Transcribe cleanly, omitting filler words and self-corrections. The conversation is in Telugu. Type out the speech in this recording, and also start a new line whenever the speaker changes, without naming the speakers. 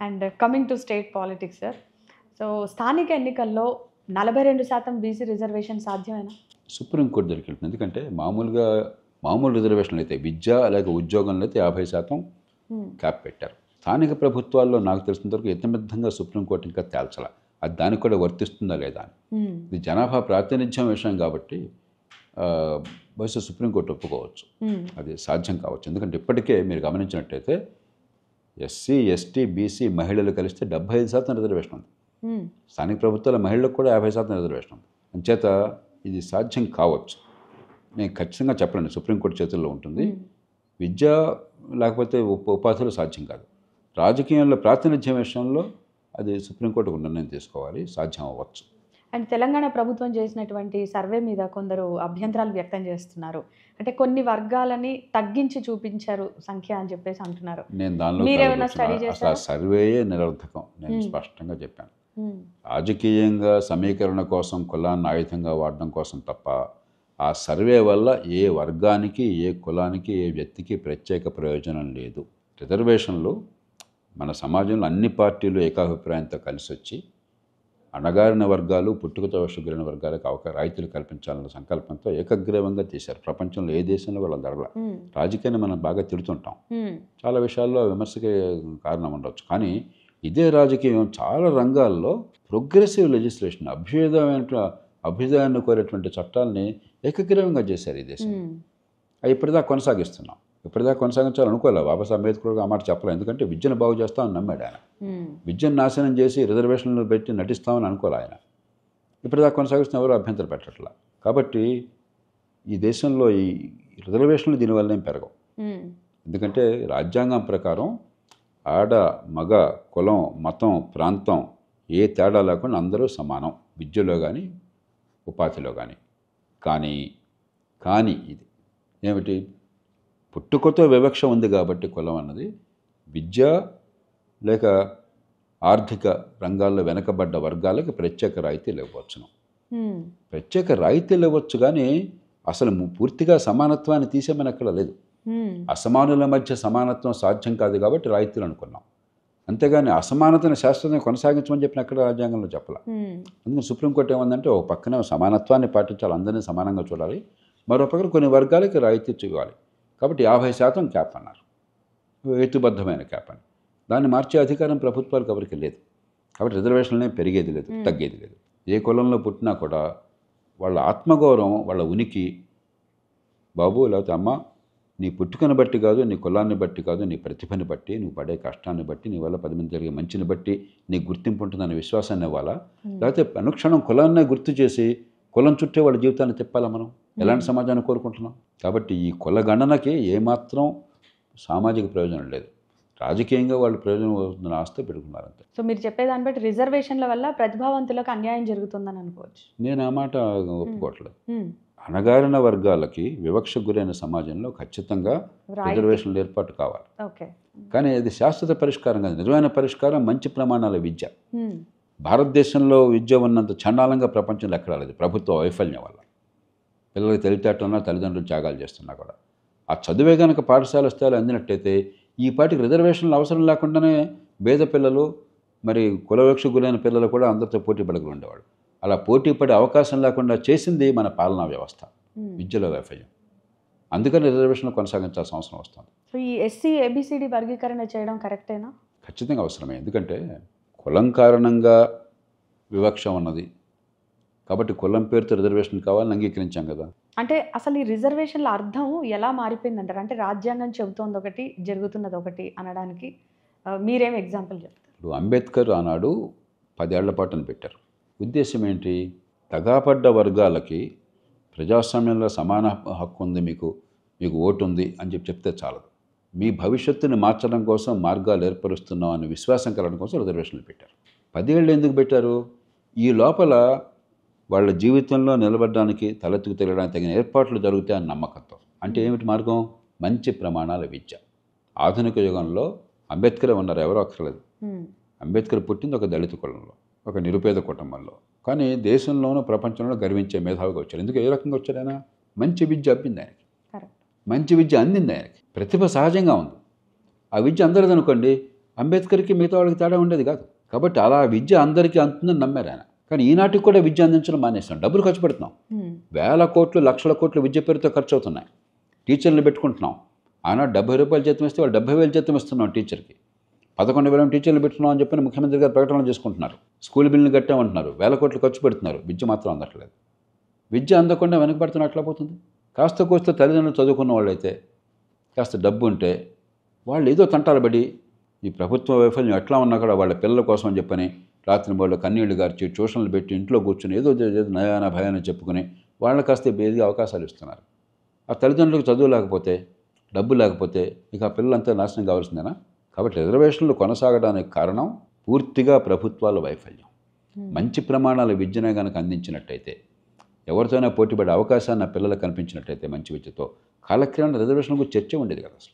And coming to state politics sir. So స్థానిక ఎన్నికల్లో 42% బీసీ రిజర్వేషన్ సాధ్యమేనా?
సుప్రీంకోర్టు దగ్గరికి వెళ్తుంది. ఎందుకంటే మామూలు రిజర్వేషన్లు అయితే విద్య లేక ఉద్యోగంలో అయితే 50% క్యాప్ పెట్టారు. స్థానిక ప్రభుత్వాల్లో నాకు తెలిసినంత వరకు ఇతమిద్ధంగా సుప్రీంకోర్టు ఇంకా తేల్చాల అది దానికి కూడా వర్తిస్తుందా లేదా అని. ఇది జనాభా ప్రాతినిధ్యం విషయం కాబట్టి బహుశా సుప్రీంకోర్టు ఒప్పుకోవచ్చు, అది సాధ్యం కావచ్చు. ఎందుకంటే ఇప్పటికే మీరు గమనించినట్టయితే ఎస్సీ ఎస్టీ బీసీ మహిళలు కలిస్తే 75% రిజర్వేషన్ ఉంది. స్థానిక ప్రభుత్వాల మహిళలకు కూడా 50% రిజర్వేషన్ ఉంది. అంచేత ఇది సాధ్యం కావచ్చు. నేను ఖచ్చితంగా చెప్పలేను, సుప్రీంకోర్టు చేతుల్లో ఉంటుంది. విద్య లేకపోతే ఉపాధులు సాధ్యం కాదు. రాజకీయంలో ప్రాతినిధ్యం విషయంలో అది సుప్రీంకోర్టుకు నిర్ణయం తీసుకోవాలి, సాధ్యం అవ్వచ్చు.
అండ్ తెలంగాణ ప్రభుత్వం చేసినటువంటి సర్వే మీద కొందరు అభ్యంతరాలు వ్యక్తం చేస్తున్నారు. అంటే కొన్ని వర్గాలని తగ్గించి చూపించారు సంఖ్య అని చెప్పేసి అంటున్నారు.
నేను దానిలో అసలు ఆ సర్వేయే నిరర్థకం. నేను స్పష్టంగా చెప్పాను. రాజకీయంగా సమీకరణ కోసం కులాన్ని ఆయుధంగా వాడడం కోసం తప్ప ఆ సర్వే వల్ల ఏ వర్గానికి ఏ కులానికి ఏ వ్యక్తికి ప్రత్యేక ప్రయోజనం లేదు. రిజర్వేషన్లు మన సమాజంలో అన్ని పార్టీలు ఏకాభిప్రాయంతో కలిసి వచ్చి అణగారిన వర్గాలు పుట్టుకతో వశుగురైన వర్గాలకు రాయితీలు కల్పించాలన్న సంకల్పంతో ఏకగ్రీవంగా తీశారు. ప్రపంచంలో ఏ దేశంలో వాళ్ళ జరగల. రాజకీయాన్ని మనం బాగా తిడుతుంటాం, చాలా విషయాల్లో విమర్శకి కారణం ఉండవచ్చు. కానీ ఇదే రాజకీయం చాలా రంగాల్లో ప్రోగ్రెసివ్ లెజిస్లేషన్ అభ్యుదయాన్ని కోరేటువంటి చట్టాలని ఏకగ్రీవంగా చేశారు ఈ దేశం. అవి ఇప్పటిదాకా కొనసాగిస్తున్నాం. ఇప్పటిదాకా కొనసాగించాలనుకోలే. బాబాసాహెబ్ అంబేద్కర్ ఆ మాట చెప్పలేదు. ఎందుకంటే విద్యను బాగు చేస్తామని నమ్మాడు ఆయన. విద్యను నాశనం చేసి రిజర్వేషన్లు పెట్టి నటిస్తామని అనుకోలే ఆయన. ఇప్పటిదాకా కొనసాగిస్తున్న ఎవరు అభ్యంతరం పెట్టట్లా. కాబట్టి ఈ దేశంలో ఈ రిజర్వేషన్లు దీనివల్ల ఏం పెరగవు. ఎందుకంటే రాజ్యాంగం ప్రకారం ఆడ మగ కులం మతం ప్రాంతం ఏ తేడా లేకుండా అందరూ సమానం విద్యలో కానీ ఉపాధిలో కానీ. కానీ ఇది ఏమిటి, పుట్టుకతో వివక్ష ఉంది కాబట్టి కులం అన్నది విద్య లేక ఆర్థిక రంగాల్లో వెనకబడ్డ వర్గాలకు ప్రత్యేక రాయితీలు ఇవ్వచ్చును. ప్రత్యేక రాయితీలు ఇవ్వచ్చు, కానీ అసలు పూర్తిగా సమానత్వాన్ని తీసేమని అక్కడ లేదు. అసమానుల మధ్య సమానత్వం సాధ్యం కాదు కాబట్టి రాయితీలు అనుకున్నాం. అంతేగాని అసమానతను శాశ్వతంగా కొనసాగించమని చెప్పిన అక్కడ రాజ్యాంగంలో చెప్పాల. అందుకని సుప్రీంకోర్టు ఏమందంటే ఒక పక్కన సమానత్వాన్ని పాటించాలి, అందరినీ సమానంగా చూడాలి, మరో పక్కన కొన్ని వర్గాలకి రాయితీ ఇవ్వాలి. కాబట్టి 50% క్యాప్ అన్నారు, హేతుబద్ధమైన క్యాప్ అని. దాన్ని మార్చే అధికారం ప్రభుత్వాలకు ఎవరికి లేదు. కాబట్టి రిజర్వేషన్లనే పెరిగేది లేదు, తగ్గేది లేదు. ఏ కులంలో పుట్టినా కూడా వాళ్ళ ఆత్మగౌరవం, వాళ్ళ ఉనికి, బాబు లేకపోతే అమ్మ, నీ పుట్టుకను బట్టి కాదు, నీ కులాన్ని బట్టి కాదు, నీ ప్రతిభని బట్టి, నువ్వు పడే కష్టాన్ని బట్టి, నీ వల్ల 10 మంది జరిగే మంచిని బట్టి నీ గుర్తింపు ఉంటుందనే విశ్వాసాన్ని ఇవ్వాలా? లేకపోతే అనుక్షణం కులాన్నే గుర్తు చేసి కులం చుట్టే వాళ్ళ జీవితాన్ని తిప్పాలా? మనం ఎలాంటి సమాజాన్ని కోరుకుంటున్నాం? కాబట్టి ఈ కుల గణనకి ఏమాత్రం సామాజిక ప్రయోజనం లేదు. రాజకీయంగా వాళ్ళు ప్రయోజనం ఆస్తే పెట్టుకున్నారు అంతే.
సో మీరు చెప్పేదాన్ని బట్టి రిజర్వేషన్ల వల్ల ప్రతిభావంతులకు అన్యాయం జరుగుతుందని అనుకోవచ్చు.
నేను ఆ మాట ఒప్పుకోవట్లేదు. అణగారిన వర్గాలకి వివక్షకు గురైన సమాజంలో ఖచ్చితంగా రిజర్వేషన్లు ఏర్పాటు కావాలి. కానీ అది శాశ్వత పరిష్కారం కాదు. నిజమైన పరిష్కారం మంచి ప్రమాణాల విద్య. భారతదేశంలో విద్య ఉన్నంత చండాలంగా ప్రపంచంలో ఎక్కడా లేదు. ప్రభుత్వ వైఫల్యం వల్ల పిల్లలకి తెలివితేటలున్నా, తల్లిదండ్రులు త్యాగాలు చేస్తున్నా కూడా ఆ చదువే కనుక పాఠశాల స్థాయిలో అందినట్టయితే ఈ పాటికి రిజర్వేషన్లు అవసరం లేకుండానే పేద పిల్లలు, మరి కులవివక్షకు గురైన పిల్లలు కూడా అందరితో పోటీ పడగలు ఉండేవాళ్ళు. అలా పోటీ పడే అవకాశం లేకుండా చేసింది మన పాలనా వ్యవస్థ, విద్యలో వైఫల్యం. అందుకని రిజర్వేషన్లు కొనసాగించాల్సిన అవసరం వస్తుంది.
సో ఈ ఎస్సీ ఏబిసిడి వర్గీకరణ చేయడం కరెక్టేనా?
ఖచ్చితంగా అవసరమే. ఎందుకంటే కులం కారణంగా వివక్ష ఉన్నది కాబట్టి కులం పేరుతో రిజర్వేషన్ కావాలని అంగీకరించాం కదా.
అంటే అసలు ఈ రిజర్వేషన్ల అర్థం ఎలా మారిపోయింది అంటారు? అంటే రాజ్యాంగం చెబుతోంది ఒకటి, జరుగుతున్నది ఒకటి అనడానికి మీరేం ఎగ్జాంపుల్ చెప్తారు?
ఇప్పుడు అంబేద్కర్ ఆనాడు 10 ఏళ్ల పాటు అని పెట్టారు. ఉద్దేశం ఏంటి? తగాపడ్డ వర్గాలకి ప్రజాస్వామ్యంలో సమాన హక్కు ఉంది, మీకు ఓటు ఉంది అని చెప్తే చాలదు. మీ భవిష్యత్తుని మార్చడం కోసం మార్గాలు ఏర్పరుస్తున్నాం అనే విశ్వాసం కలగడం కోసం రిజర్వేషన్లు పెట్టారు. 10 ఏళ్ళు ఎందుకు పెట్టారు? ఈ లోపల వాళ్ళ జీవితంలో నిలబడడానికి, తలెత్తుకు తిరగడానికి తగిన ఏర్పాట్లు జరుగుతాయని నమ్మకంతో. అంటే ఏమిటి మార్గం? మంచి ప్రమాణాల విద్య. ఆధునిక యుగంలో అంబేద్కరే ఉన్నారు, ఎవరో అక్కర్లేదు. అంబేద్కర్ పుట్టింది ఒక దళిత కులంలో, ఒక నిరుపేద కుటుంబంలో. కానీ దేశంలోనూ ప్రపంచంలో గర్వించే మేధావిగా వచ్చారు. ఎందుకు? ఏ రకంగా వచ్చాడు ఆయన? మంచి విద్య అబ్బింది ఆయనకి, మంచి విద్య అందింది ఆయనకి. ప్రతిభ సహజంగా ఉంది. ఆ విద్య అందరిది అనుకోండి, అంబేద్కర్కి మిగతా వాళ్ళకి తేడా ఉండేది కాదు. కాబట్టి అలా విద్య అందరికీ అందుతుందని నమ్మారు ఆయన. కానీ ఈనాటికి కూడా విద్య అందించడం మానేస్తాం. డబ్బులు ఖర్చు పెడుతున్నాం. వేల కోట్లు, లక్షల కోట్లు విద్య పేరుతో ఖర్చు అవుతున్నాయి. టీచర్లు పెట్టుకుంటున్నాం. ఆనాడు 70 రూపాయలు జీతం ఇస్తే వాళ్ళు 70,000 జీతం ఇస్తున్నాం టీచర్కి. 11,000 టీచర్లు పెట్టుకున్నాం అని చెప్పి ముఖ్యమంత్రి గారు ప్రకటనలు చేసుకుంటున్నారు. స్కూల్ బిల్లులు కట్టామంటున్నారు. వేల కోట్లు ఖర్చు పెడుతున్నారు. విద్య మాత్రం అందట్లేదు. విద్య అందకుండా వెనకబడుతున్న ఎట్లా పోతుంది? కాస్త కోస్త తల్లిదండ్రులు చదువుకున్న వాళ్ళైతే, కాస్త డబ్బు ఉంటే వాళ్ళు ఏదో తంటాలు పడి ఈ ప్రభుత్వ వైఫల్యం ఎట్లా ఉన్నా కూడా వాళ్ళ పిల్లల కోసం అని చెప్పని రాత్రి వాళ్ళు కన్నీళ్లు గార్చి ట్యూషన్లు పెట్టి ఇంట్లో కూర్చొని ఏదో నయాన భయాన్ని చెప్పుకొని వాళ్ళని కాస్త బేదిగా అవకాశాలు ఇస్తున్నారు. ఆ తల్లిదండ్రులకు చదువు లేకపోతే, డబ్బు లేకపోతే ఇక ఆ పిల్లలంతా నాశనం కావాల్సిందేనా? కాబట్టి రిజర్వేషన్లు కొనసాగడానికి కారణం పూర్తిగా ప్రభుత్వాల వైఫల్యం. మంచి ప్రమాణాల విద్యనే కనుక అందించినట్టయితే, ఎవరితోనే పోటీపడే అవకాశాన్ని ఆ పిల్లలకు కనిపించినట్టయితే మంచి విద్యతో, కాలక్రమేణా రిజర్వేషన్ గురించి చర్చ ఉండేది కదా అసలు.